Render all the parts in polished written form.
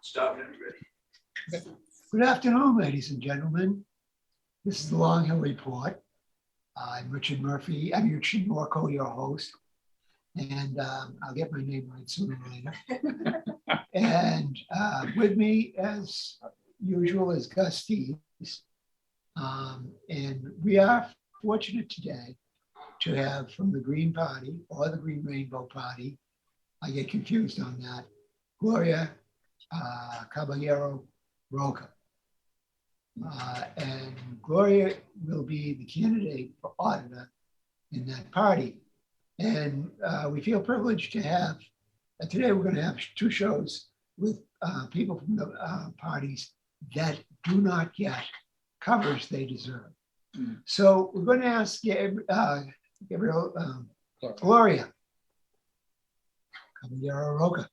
Stop it, everybody. Good afternoon, ladies and gentlemen. This is the Long Hill Report. I'm Richard Murphy. I'm Richard Norco, your host. And I'll get my name right sooner or later. And with me, as usual, is Gus Steves. And we are fortunate today to have from the Green Party or the Green Rainbow Party, I get confused on that, Gloria Cabellero-Roca. And Gloria will be the candidate for auditor in that party. And we feel privileged to have, today we're going to have two shows with people from the parties that do not get coverage they deserve. So we're going to ask Gloria Cabellero-Roca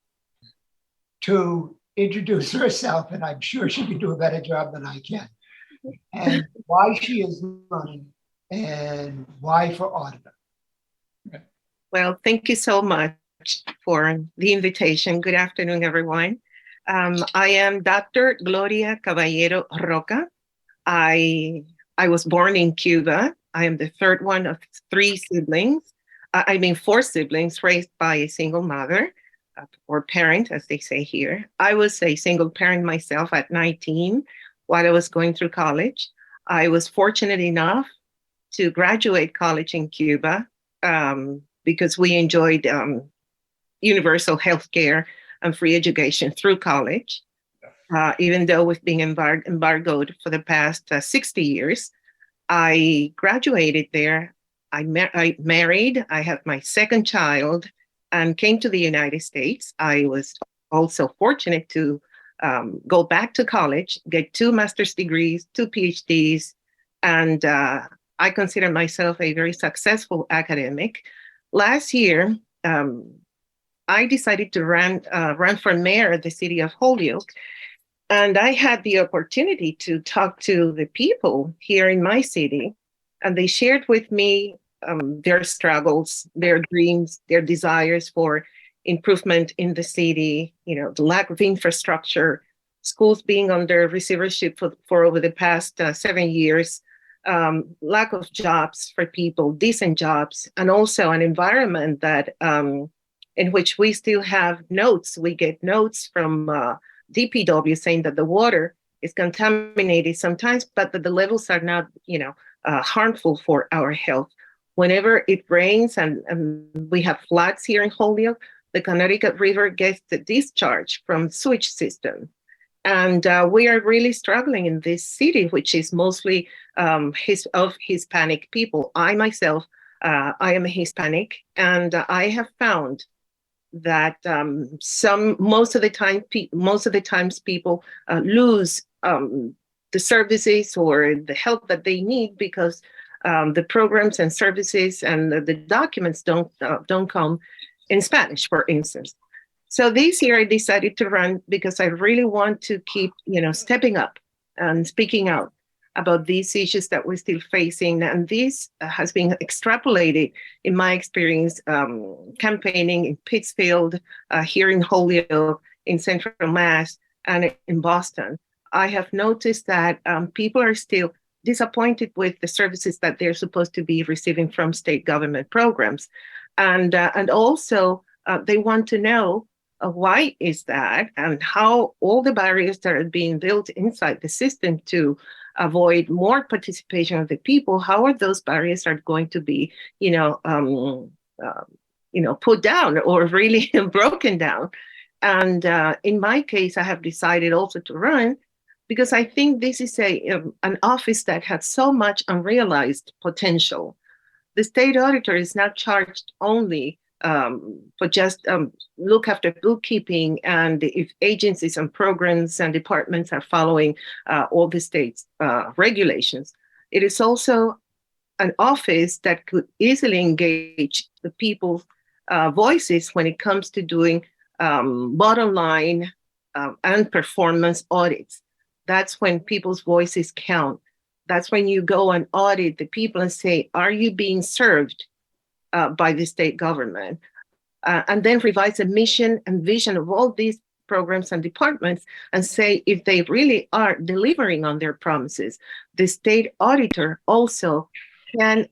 to introduce herself, and I'm sure she can do a better job than I can, and why she is running and why for auditor. Well, thank you so much for the invitation. Good afternoon, everyone. I am Dr. Gloria Cabellero-Roca. I was born in Cuba. I am the third one of four siblings raised by a single mother or parent, as they say here. I was a single parent myself at 19 while I was going through college. I was fortunate enough to graduate college in Cuba because we enjoyed universal health care and free education through college, even though we've been embargoed for the past 60 years. I graduated there. I married. I have my second child and came to the United States. I was also fortunate to go back to college, get 2 master's degrees, 2 PhDs, and I consider myself a very successful academic. Last year, I decided to run for mayor of the city of Holyoke, and I had the opportunity to talk to the people here in my city, and they shared with me their struggles, their dreams, their desires for improvement in the city, the lack of infrastructure, schools being under receivership for over the past 7 years, lack of jobs for people, decent jobs, and also an environment that in which we still have notes. We get notes from DPW saying that the water is contaminated sometimes, but that the levels are not, harmful for our health. Whenever it rains and we have floods here in Holyoke, the Connecticut River gets the discharge from sewage system. And we are really struggling in this city, which is mostly of Hispanic people. I myself, I am a Hispanic, and I have found that most of the times people lose the services or the help that they need because the programs and services and the documents don't come in Spanish, for instance. So this year I decided to run because I really want to keep, stepping up and speaking out about these issues that we're still facing. And this has been extrapolated in my experience campaigning in Pittsfield, here in Holyoke, in Central Mass, and in Boston. I have noticed that people are still disappointed with the services that they're supposed to be receiving from state government programs. And also they want to know why is that, and how all the barriers that are being built inside the system to avoid more participation of the people, how are those barriers are going to be, put down or really broken down. And in my case, I have decided also to run because I think this is an office that has so much unrealized potential. The state auditor is not charged only for just look after bookkeeping and if agencies and programs and departments are following all the state's regulations. It is also an office that could easily engage the people's voices when it comes to doing bottom line and performance audits. That's when people's voices count. That's when you go and audit the people and say, are you being served by the state government? And then revise the mission and vision of all these programs and departments and say if they really are delivering on their promises. The state auditor also can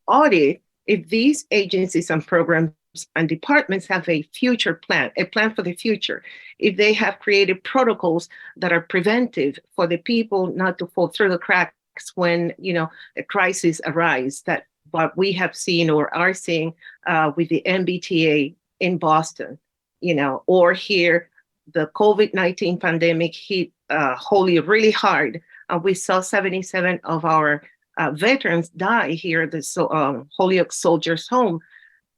audit if these agencies and programs and departments have a future plan, a plan for the future. If they have created protocols that are preventive for the people not to fall through the cracks when, a crisis arises, that what we have seen or are seeing with the MBTA in Boston, or here, the COVID-19 pandemic hit Holyoke really hard. We saw 77 of our veterans die here at the Holyoke Soldiers Home,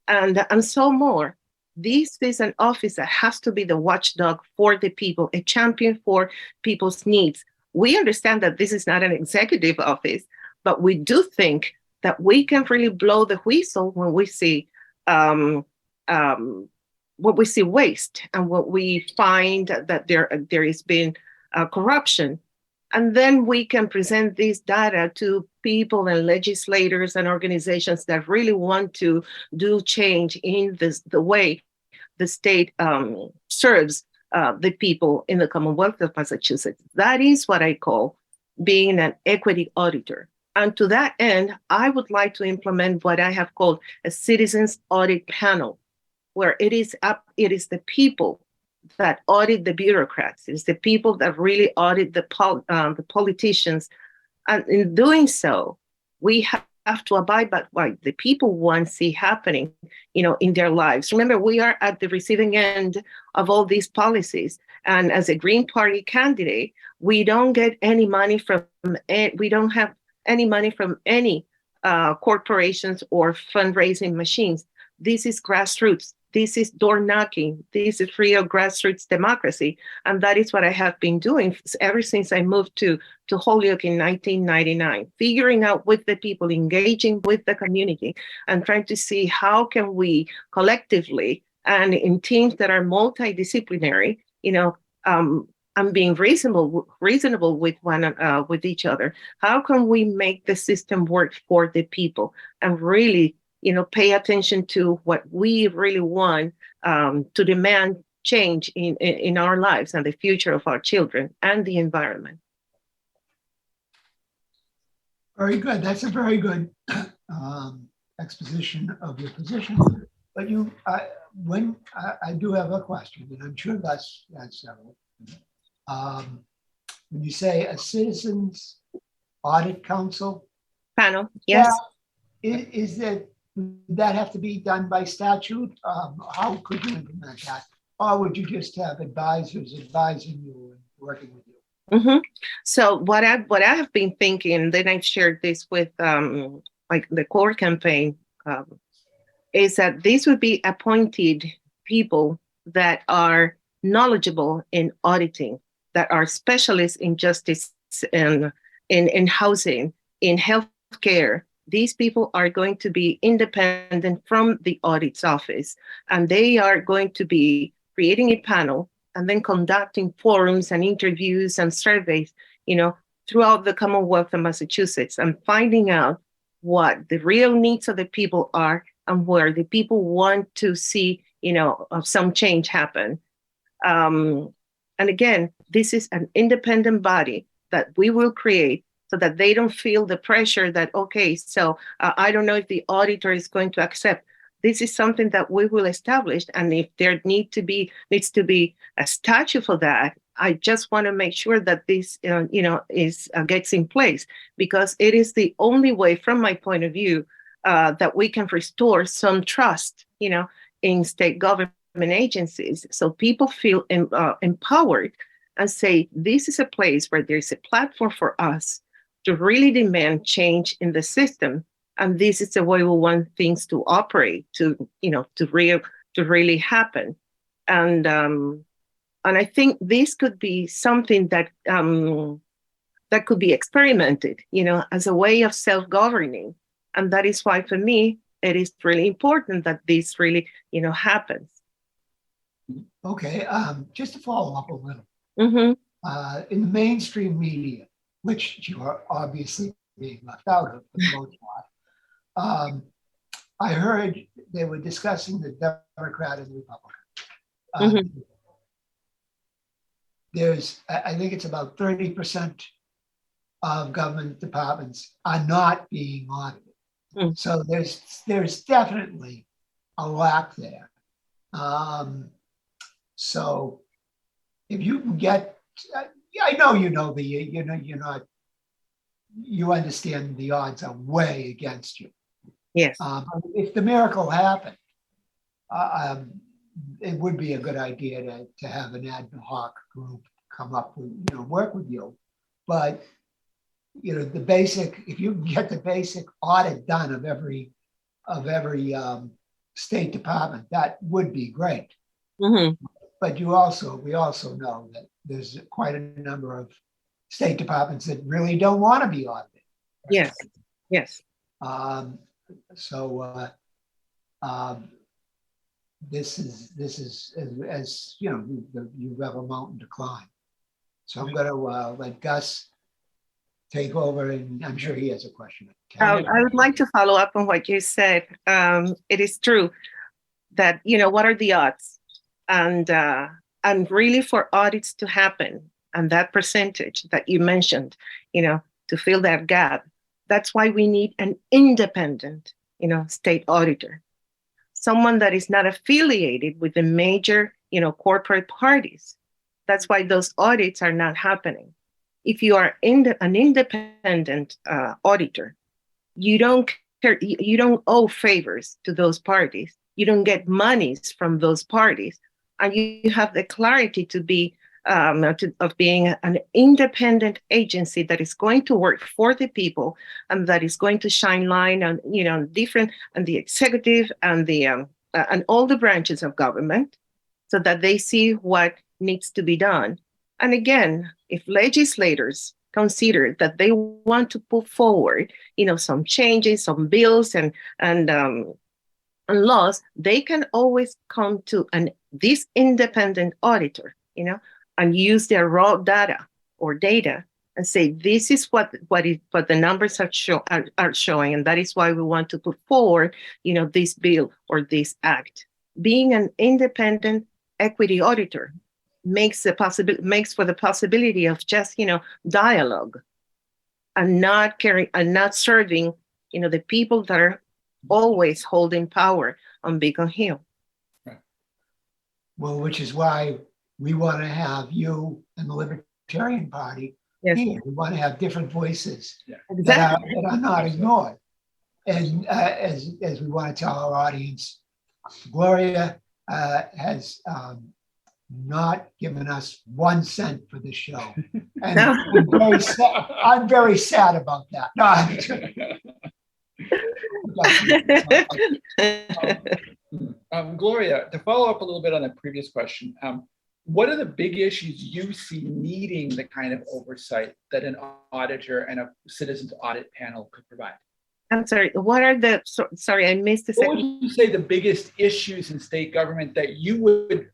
and so more. This is an office that has to be the watchdog for the people, a champion for people's needs. We understand that this is not an executive office, but we do think that we can really blow the whistle when we see waste and what we find that there has been corruption. And then we can present this data to people and legislators and organizations that really want to do change in the way the state serves the people in the Commonwealth of Massachusetts. That is what I call being an equity auditor. And to that end, I would like to implement what I have called a citizens audit panel, where it is the people that audit the bureaucrats. It's the people that really audit the politicians. And in doing so, we have to abide by what the people want to see happening, in their lives. Remember, we are at the receiving end of all these policies. And as a Green Party candidate, we don't get any money we don't have any money from any corporations or fundraising machines. This is grassroots. This is door knocking. This is real grassroots democracy. And that is what I have been doing ever since I moved to Holyoke in 1999, figuring out with the people, engaging with the community, and trying to see how can we collectively and in teams that are multidisciplinary, and being reasonable with each other. How can we make the system work for the people and really pay attention to what we really want to demand change in our lives and the future of our children and the environment. Very good. That's a very good exposition of your position. But I do have a question, and I'm sure that's several. When you say a citizens audit council Panel, yes. Would that have to be done by statute? How could you implement that? Or would you just have advisors advising you and working with you? Mm-hmm. So what I have been thinking, then I've shared this with like the core campaign, is that these would be appointed people that are knowledgeable in auditing, that are specialists in justice and in housing, in healthcare. These people are going to be independent from the audit's office, and they are going to be creating a panel and then conducting forums and interviews and surveys, throughout the Commonwealth of Massachusetts, and finding out what the real needs of the people are and where the people want to see, some change happen. And again, this is an independent body that we will create so that they don't feel the pressure that, okay, so I don't know if the auditor is going to accept. This is something that we will establish. And if there needs to be a statute for that, I just want to make sure that this, gets in place, because it is the only way, from my point of view, that we can restore some trust, in state government agencies, so people feel empowered and say, this is a place where there's a platform for us to really demand change in the system, and this is the way we want things to operate, to really happen. And I think this could be something that that could be experimented, as a way of self-governing. And that is why, for me, it is really important that this really, happens. Okay, just to follow up a little. Mm-hmm. In the mainstream media, which you are obviously being left out of for the most part, I heard they were discussing the Democrat and the Republican. I think it's about 30% of government departments are not being audited. Mm. So there's definitely a lack there. So if you can get, I know you understand the odds are way against you. Yes. If the miracle happened, it would be a good idea to have an ad hoc group come up with, work with you. But, if you can get the basic audit done of every State Department, that would be great. Mm-hmm. But we also know that there's quite a number of State Departments that really don't want to be audited. Yes. Yes. This is as you have a mountain to climb. So I'm going to let Gus take over, and I'm sure he has a question. I would like to follow up on what you said. It is true that, what are the odds? And really for audits to happen, and that percentage that you mentioned, to fill that gap, that's why we need an independent, state auditor. Someone that is not affiliated with the major, corporate parties. That's why those audits are not happening. If you are an independent auditor, you don't owe favors to those parties. You don't get monies from those parties, and you have the clarity to be of being an independent agency that is going to work for the people and that is going to shine light on different and the executive and the and all the branches of government, so that they see what needs to be done. And again, if legislators consider that they want to put forward, some changes, some bills and laws, they can always come to this independent auditor, and use their raw data and say, this is what the numbers are showing, and that is why we want to put forward, this bill or this act. Being an independent equity auditor makes for the possibility of just dialogue, and not serving the people that are always holding power on Beacon Hill. Well, which is why we want to have you and the Libertarian Party Yes. here. We want to have different voices Exactly. that are not ignored. And as we want to tell our audience, Gloria has not given us 1 cent for the show. And No. I'm very sad about that. No, Gloria, to follow up a little bit on the previous question, what are the big issues you see needing the kind of oversight that an auditor and a citizens audit panel could provide? I'm sorry, what are the, sorry, I missed the second. What would you say the biggest issues in state government that you would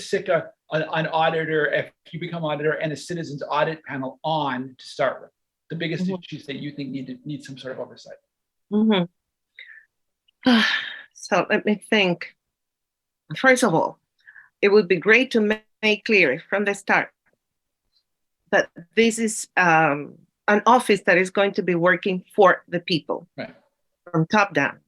sick an auditor, if you become auditor, and a citizens audit panel on to start with? The biggest issues that you think need some sort of oversight? Mm-hmm. So let me think. First of all, it would be great to make clear from the start that this is an office that is going to be working for the people, right, from top down,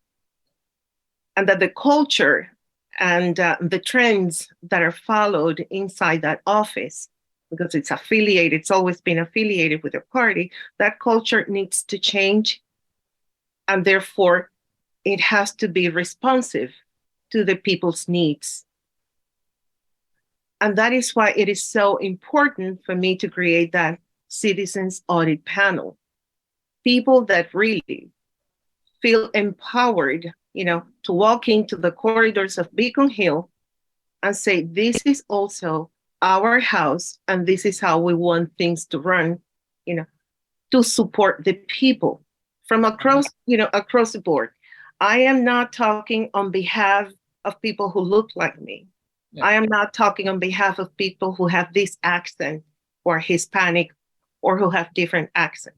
and that the culture and the trends that are followed inside that office, because it's always been affiliated with a party, that culture needs to change, and therefore it has to be responsive to the people's needs. And that is why it is so important for me to create that citizens audit panel. People that really feel empowered, to walk into the corridors of Beacon Hill and say, this is also our house, and this is how we want things to run, to support the people from across the board. I am not talking on behalf of people who look like me. Yeah. I am not talking on behalf of people who have this accent or Hispanic or who have different accents.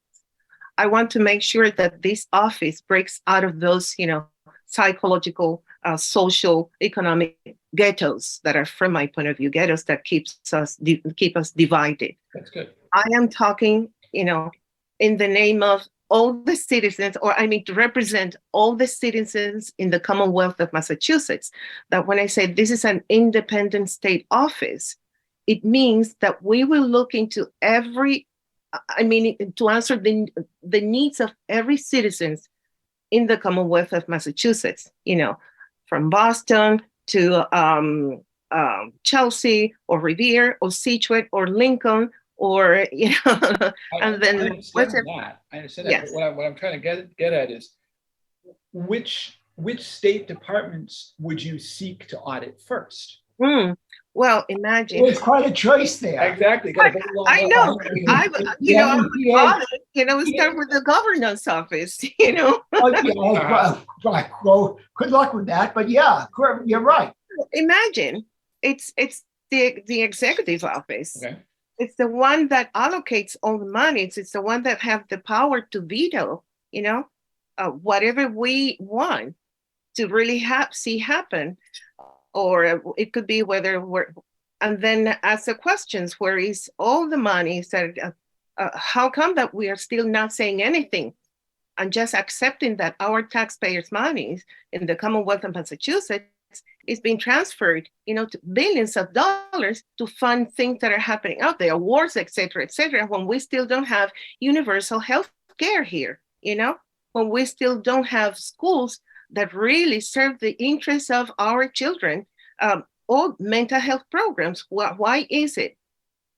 I want to make sure that this office breaks out of those, psychological social economic ghettos that are, from my point of view, ghettos that keep us divided. That's good. I am talking, in the name of all the citizens, or I mean, to represent all the citizens in the Commonwealth of Massachusetts, that when I say this is an independent state office, it means that we will look into to answer the needs of every citizen in the Commonwealth of Massachusetts, from Boston to Chelsea or Revere or Situate or Lincoln or, and then I understand that. I understand that. Yes. But what I'm trying to get at is which state departments would you seek to audit first? Well, imagine. There's quite a choice there. Exactly. I know. We start with the governor's office, Well, good luck with that. But yeah, you're right. Imagine it's the executive office. Okay. It's the one that allocates all the money. It's the one that have the power to veto, whatever we want to really see happen. Or it could be whether and then ask the questions, where is all the money? How come that we are still not saying anything and just accepting that our taxpayers' money in the Commonwealth of Massachusetts is being transferred, to billions of dollars to fund things that are happening out there, wars, et cetera, when we still don't have universal health care here, when we still don't have schools that really serve the interests of our children, or mental health programs. Why is it?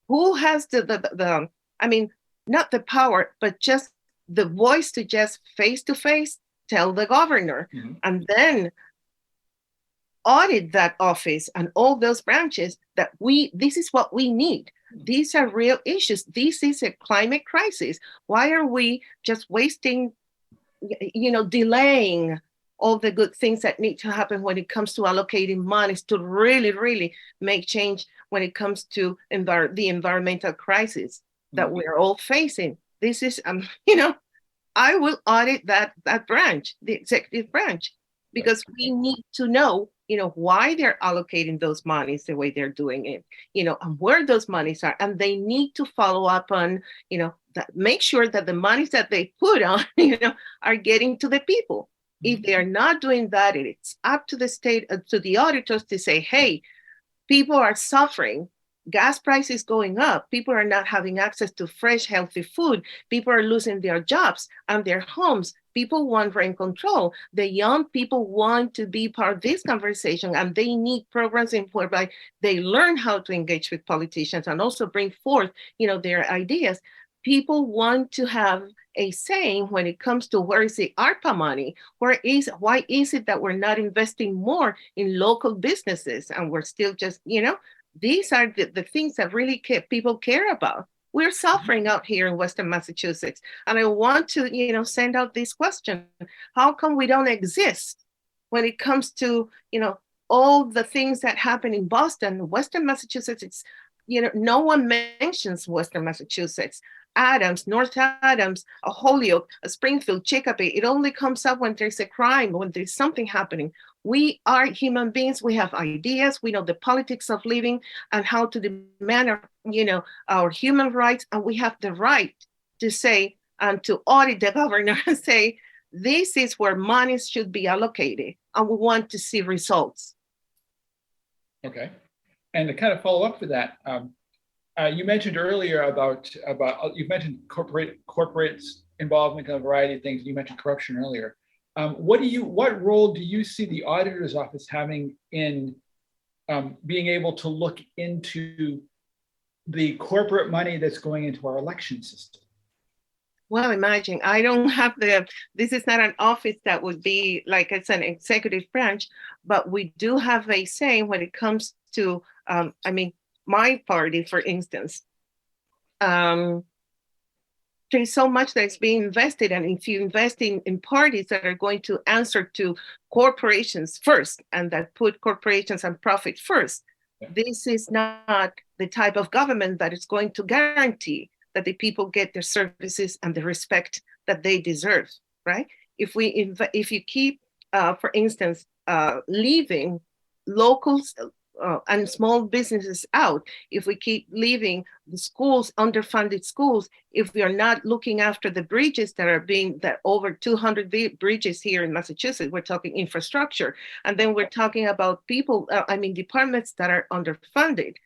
Who has not the power, but just the voice to just face-to-face tell the governor, and then audit that office and all those branches that this is what we need. These are real issues. This is a climate crisis. Why are we just wasting, delaying all the good things that need to happen when it comes to allocating monies to really, really make change when it comes to the environmental crisis that we're all facing? This is, I will audit that branch, the executive branch, because we need to know, why they're allocating those monies the way they're doing it, and where those monies are. And they need to follow up on, make sure that the monies that they put on, are getting to the people. If they are not doing that, it's up to the state, to the auditors to say, hey, people are suffering. Gas prices going up. People are not having access to fresh, healthy food. People are losing their jobs and their homes. People want rent control. The young people want to be part of this conversation, and they need programs whereby they learn how to engage with politicians and also bring forth, their ideas. People want to have a saying when it comes to where is the ARPA money? Why is it that we're not investing more in local businesses? And we're still just, these are the things that really people care about. We're suffering out here in Western Massachusetts. And I want to, send out this question. How come we don't exist when it comes to, all the things that happen in Boston, Western Massachusetts? It's, no one mentions Western Massachusetts. Adams, North Adams, Holyoke, Springfield, Chicopee. It only comes up when there's a crime, when there's something happening. We are human beings. We have ideas. We know the politics of living and how to demand our human rights. And we have the right to say and to audit the governor and say, this is where money should be allocated. And we want to see results. Okay. And to kind of follow up for that, you mentioned earlier about you mentioned corporates involvement in a variety of things. You mentioned corruption earlier. What role do you see the auditor's office having in being able to look into the corporate money that's going into our election system? Well, imagine, I don't have this is not an office that would be like it's an executive branch, but we do have a say when it comes to, my party, for instance. There's so much that's being invested. And if you invest in parties that are going to answer to corporations first and that put corporations and profit first, this is not the type of government that is going to guarantee that the people get their services and the respect that they deserve, right? If you keep, for instance, leaving locals and small businesses out, if we keep leaving the schools, underfunded schools, if we are not looking after the bridges that over 200 bridges here in Massachusetts, we're talking infrastructure. And then we're talking about people, departments that are underfunded.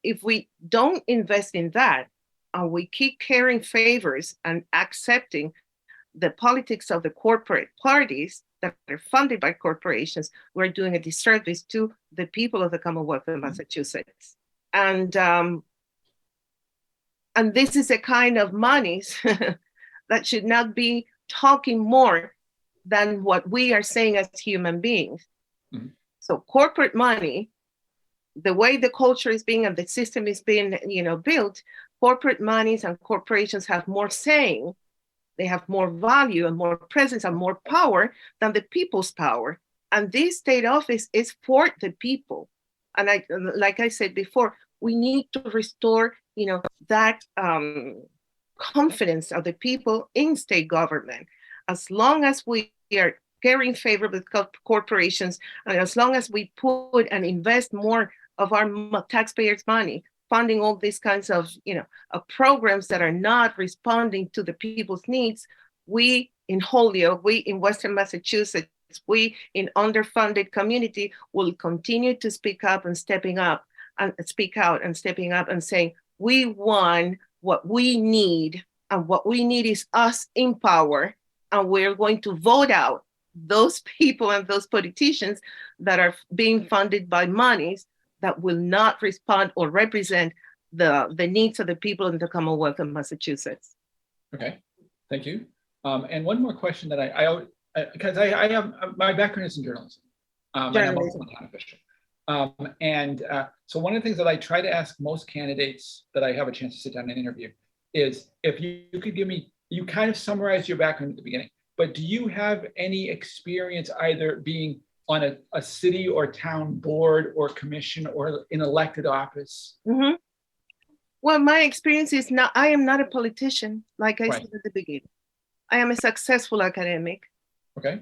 If we don't invest in that, and we keep carrying favors and accepting the politics of the corporate parties that are funded by corporations, we're doing a disservice to the people of the Commonwealth of Massachusetts. And this is a kind of monies that should not be talking more than what we are saying as human beings. Mm-hmm. So corporate money, the way the culture is being and the system is being, built, corporate monies and corporations have more saying. They have more value and more presence and more power than the people's power. And this state office is for the people. And like I said before, we need to restore, that confidence of the people in state government. As long as we are carrying favor with corporations, and as long as we put and invest more of our taxpayers' money, funding all these kinds of, programs that are not responding to the people's needs, we in Holyoke, we in Western Massachusetts, we in underfunded community will continue to speak up and stepping up and speak out and stepping up and saying, we want what we need, and what we need is us in power, and we're going to vote out those people and those politicians that are being funded by monies that will not respond or represent the needs of the people in the Commonwealth of Massachusetts. Okay, thank you. And one more question that because I have, my background is in journalism. And I'm also a town official. So one of the things that I try to ask most candidates that I have a chance to sit down and interview is, if you could give me, you kind of summarized your background at the beginning, but do you have any experience either being on a city or town board or commission or in elected office? Mm-hmm. Well, my experience is I am not a politician, like I said at the beginning. I am a successful academic. Okay.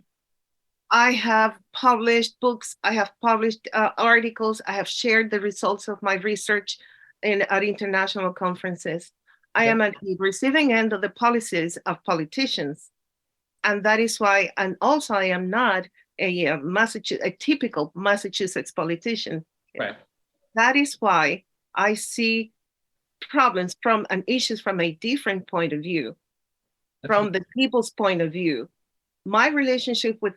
I have published books, I have published articles, I have shared the results of my research at international conferences. I am at the receiving end of the policies of politicians. And that is why, and also I am not a typical Massachusetts politician. Right. That is why I see problems and issues from a different point of view, from the people's point of view. My relationship with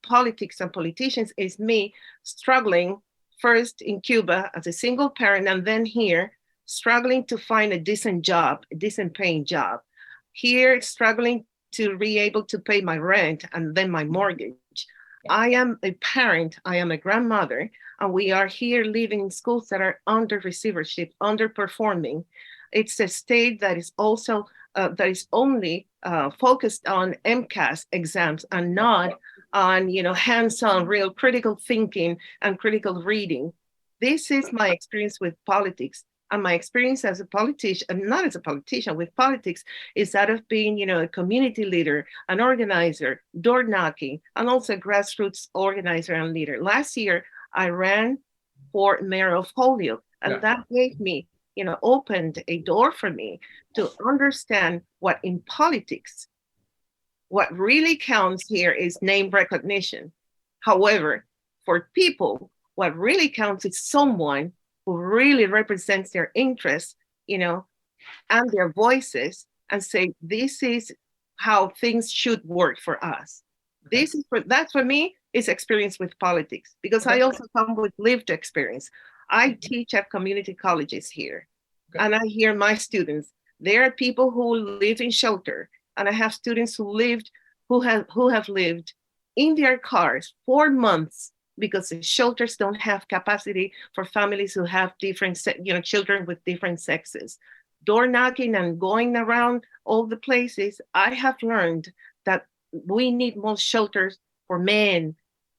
politics and politicians is me struggling first in Cuba as a single parent, and then here struggling to find a decent job, a decent paying job. Here struggling to be able to pay my rent and then my mortgage. I am a parent, I am a grandmother, and we are here living in schools that are under receivership, underperforming. It's a state that is also that is only focused on MCAS exams and not on hands-on, real critical thinking and critical reading. This is my experience with politics. And my experience as a politician, not as a politician, with politics, is that of being, a community leader, an organizer, door knocking, and also a grassroots organizer and leader. Last year, I ran for mayor of Holyoke, and that gave me, opened a door for me to understand what in politics, what really counts here is name recognition. However, for people, what really counts is someone who really represents their interests, and their voices, and say, this is how things should work for us. That for me is experience with politics, because I also come with lived experience. I teach at community colleges here, and I hear my students. There are people who live in shelter, and I have students who have lived in their cars for months, because the shelters don't have capacity for families who have different, children with different sexes. Door knocking and going around all the places, I have learned that we need more shelters for men,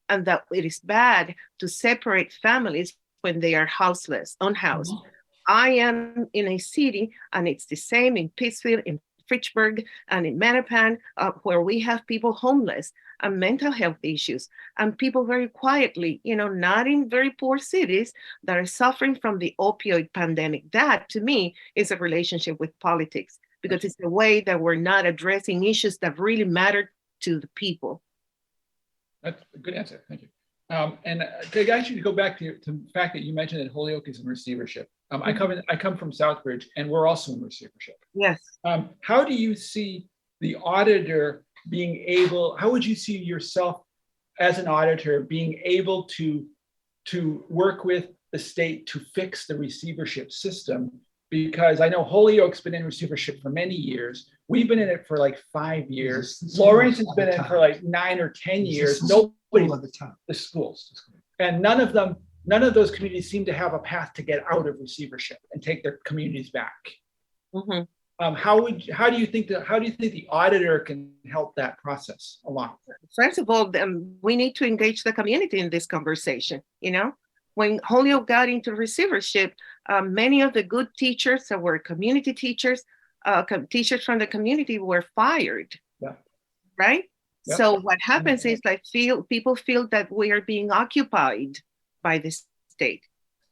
and that it is bad to separate families when they are houseless, unhoused. Mm-hmm. I am in a city, and it's the same in Pittsfield, in Fitchburg and in Mattapan, where we have people homeless and mental health issues and people very quietly, not in very poor cities that are suffering from the opioid pandemic. That to me is a relationship with politics because it's a way that we're not addressing issues that really matter to the people. That's a good answer. Thank you. And to actually go back to the fact that you mentioned that Holyoke is in receivership. I come from Southbridge, and we're also in receivership. Yes. How do you see the auditor being able? How would you see yourself as an auditor being able to work with the state to fix the receivership system? Because I know Holyoke's been in receivership for many years. We've been in it for like 5 years. Lawrence has been in for like 9 or 10 years. Nobody at the time. The schools, and none of those communities seem to have a path to get out of receivership and take their communities back. Mm-hmm. How do you think the auditor can help that process along? First of all, we need to engage the community in this conversation. When Holyoke got into receivership, many of the good teachers that were community teachers, teachers from the community were fired. Yeah. Right? Yep. So what happens is people feel that we are being occupied by the state,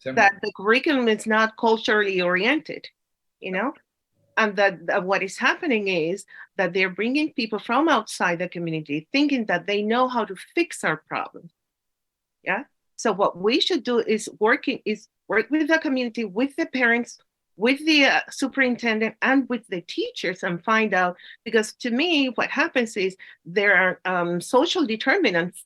that the curriculum is not culturally oriented, and that what is happening is that they're bringing people from outside the community thinking that they know how to fix our problems. Yeah. So what we should do is work with the community, with the parents, with the superintendent, and with the teachers and find out, because to me, what happens is there are social determinants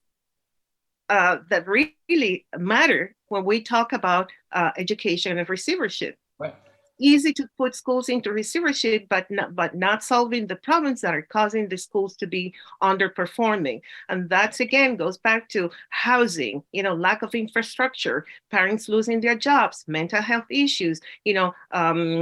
that really matter when we talk about education and receivership. Right. Easy to put schools into receivership, but not solving the problems that are causing the schools to be underperforming. And that's, again, goes back to housing, lack of infrastructure, parents losing their jobs, mental health issues,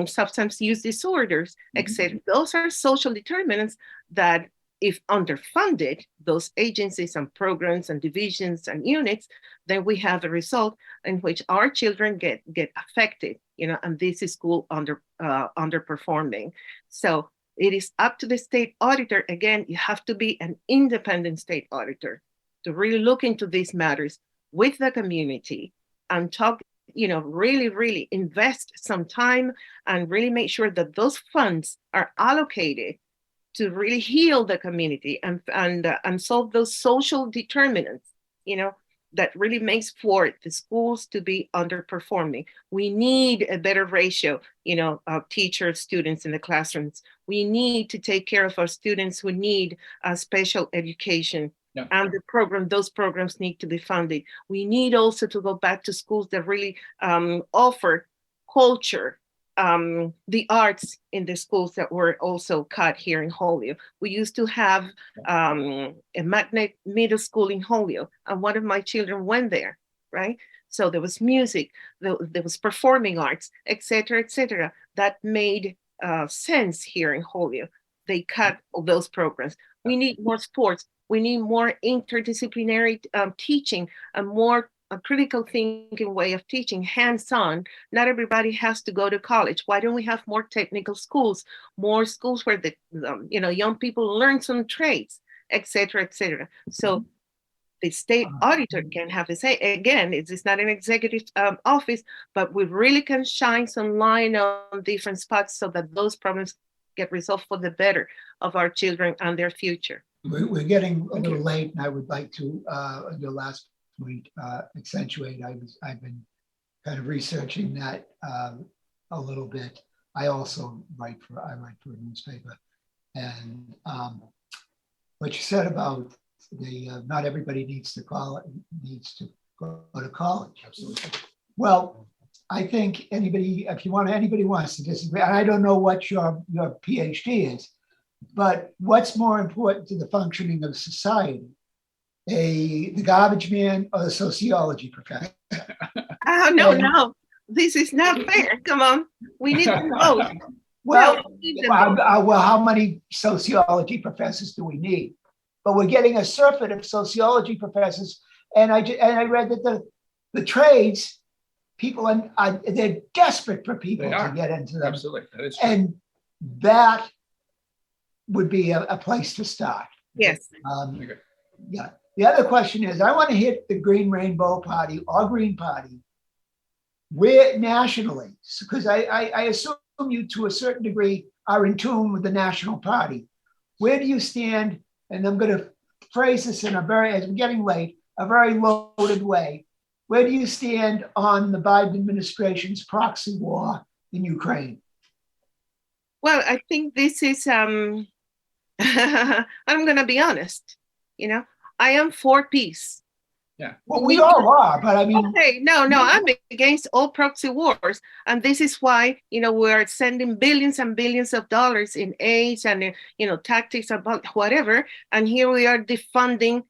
substance use disorders, etc. Those are social determinants that, if underfunded, those agencies and programs and divisions and units, then we have a result in which our children get affected, and this is school underperforming. So it is up to the state auditor. Again, you have to be an independent state auditor to really look into these matters with the community and talk, really, really invest some time and really make sure that those funds are allocated to really heal the community and solve those social determinants, that really makes for the schools to be underperforming. We need a better ratio, of teachers, students in the classrooms. We need to take care of our students who need special education. Yeah. And those programs need to be funded. We need also to go back to schools that really offer culture, the arts in the schools that were also cut here in Holyoke. We used to have a magnet middle school in Holyoke, and one of my children went there, right? So there was music, there was performing arts, et cetera, that made sense here in Holyoke. They cut all those programs. We need more sports. We need more interdisciplinary teaching and more a critical thinking way of teaching, hands-on. Not everybody has to go to college. Why don't we have more technical schools, more schools where the young people learn some trades, et cetera, et cetera. So the state auditor can have a say. Again, it's not an executive office, but we really can shine some light on different spots so that those problems get resolved for the better of our children and their future. We're getting a little late, and I would like to, your last point, accentuate. I've been kind of researching that a little bit. I also write for a newspaper, and what you said about the not everybody needs to go to college. Absolutely. Well, I think anybody wants to disagree, and I don't know what your PhD is, but what's more important to the functioning of society? The garbage man or the sociology professor? No, this is not fair. Come on, we need to know. Well, how many sociology professors do we need? But we're getting a surfeit of sociology professors, and I read that the trades people they're desperate for people to get into them. Absolutely, that is true. And that would be a place to start. Yes. Okay. Yeah. The other question is, I want to hit the Green Rainbow Party or Green Party where nationally, because I assume you to a certain degree are in tune with the national party. Where do you stand? And I'm going to phrase this in a very, as we're getting late, a very loaded way. Where do you stand on the Biden administration's proxy war in Ukraine? Well, I think this is, I'm going to be honest, I am for peace. Yeah. Well, we all are, but I mean. Okay, no, I'm against all proxy wars. And this is why, we are sending billions and billions of dollars in aid and, tactics about whatever. And here we are defunding,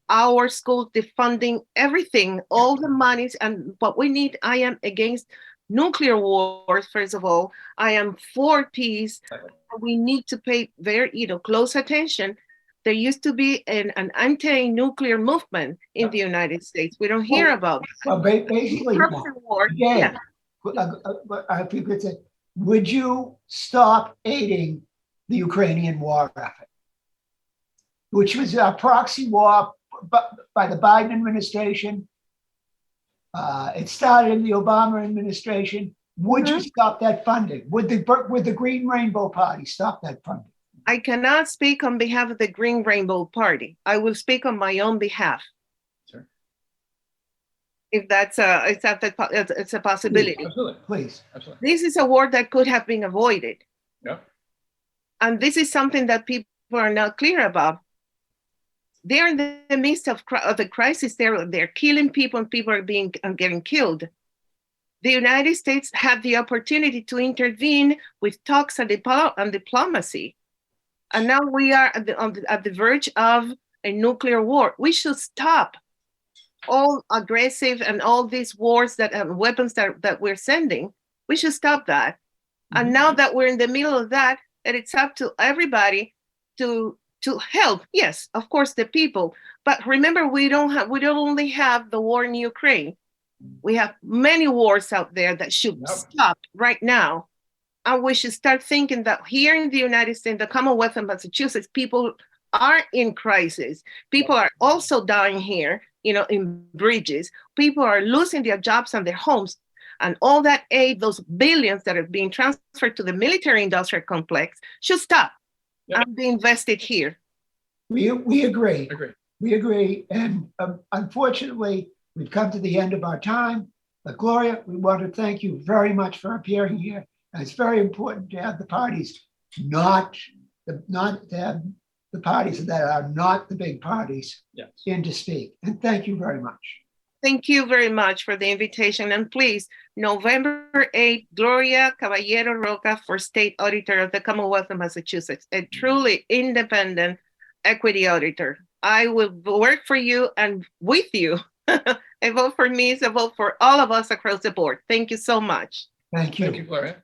our schools, defunding everything, all the monies. And what we need, I am against nuclear wars, first of all. I am for peace. We need to pay very, close attention. There used to be an anti-nuclear movement in the United States. We don't hear about it. Well, basically, war. Again, I think it's would you stop aiding the Ukrainian war effort, which was a proxy war by the Biden administration? It started in the Obama administration. Would you stop that funding? Would the Green Rainbow Party stop that funding? I cannot speak on behalf of the Green Rainbow Party. I will speak on my own behalf. Sure. If it's a possibility. Please. Absolutely. This is a war that could have been avoided. Yeah. And this is something that people are not clear about. They're in the midst of the crisis. They're killing people and people are getting killed. The United States had the opportunity to intervene with talks and diplomacy. And now we are at the verge of a nuclear war. We should stop all aggressive and all these wars weapons that we're sending. We should stop that. Mm-hmm. And now that we're in the middle of that, it's up to everybody to help. Yes, of course, the people. But remember, we don't only have the war in Ukraine. We have many wars out there that should stop right now. And we should start thinking that here in the United States, the Commonwealth of Massachusetts, people are in crisis. People are also dying here, in bridges. People are losing their jobs and their homes. And all that aid, those billions that are being transferred to the military-industrial complex should stop and be invested here. We agree. We agree. And unfortunately, we've come to the end of our time. But Gloria, we want to thank you very much for appearing here. And it's very important to have the parties, not to have the parties that are not the big parties in to speak. And thank you very much. Thank you very much for the invitation. And please, November 8th, Gloria Cabellero-Roca for State Auditor of the Commonwealth of Massachusetts, a truly independent equity auditor. I will work for you and with you. A vote for me is a vote for all of us across the board. Thank you so much. Thank you. Thank you, Gloria.